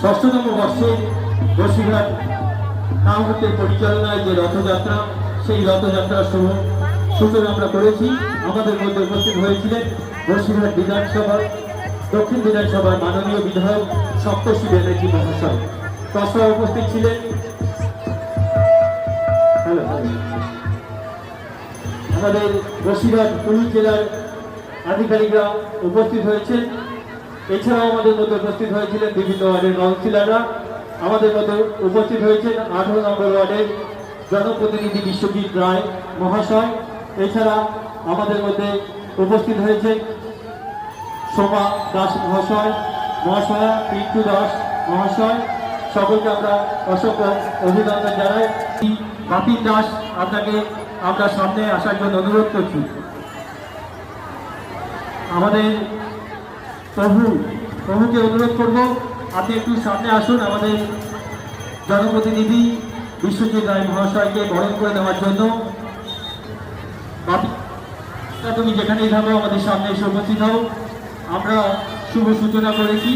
ষষ্ঠতম বর্ষে বসিরহাট কাউন্টের পরিচালনায় যে রথযাত্রা, সেই রথযাত্রার সূচনা আমরা করেছি। আমাদের মধ্যে উপস্থিত হয়েছিলেন বসিরহাট বিধানসভা দক্ষিণ বিধানসভার মাননীয় বিধায়ক সপ্তর্ষি ব্যানার্জি মহাশয়। তাছাড়া উপস্থিত ছিলেন আমাদের বসিরহাট পুলিশ জেলার আধিকারিকরা উপস্থিত হয়েছেন। এছাড়াও আমাদের মধ্যে উপস্থিত হয়েছিলেন বিভিন্ন ওয়ার্ডের কাউন্সিলররা। আমাদের মধ্যে উপস্থিত হয়েছেন 18 নম্বর ওয়ার্ডের জনপ্রতিনিধি বিশ্বজিৎ রায় মহাশয়। এছাড়া আমাদের মধ্যে উপস্থিত হয়েছেন শোভা দাস মহাশয়া, পিন্টু দাস মহাশয়। সকলকে আমরা অসংখ্য অভিনন্দন জানাই। বাপিন দাস, আপনাকে আমরা সামনে আসার জন্য অনুরোধ করছি। আমাদের প্রভুকে অনুরোধ করব, আপনি একটু সামনে আসুন আমাদের জনপ্রতিনিধি বিশ্বজিৎ রায় মহাশয়কে বরণ করে নেওয়ার জন্য। তুমি যেখানেই থাকো আমাদের সামনে এসে উপস্থিত হও। আমরা শুভ সূচনা করেছি।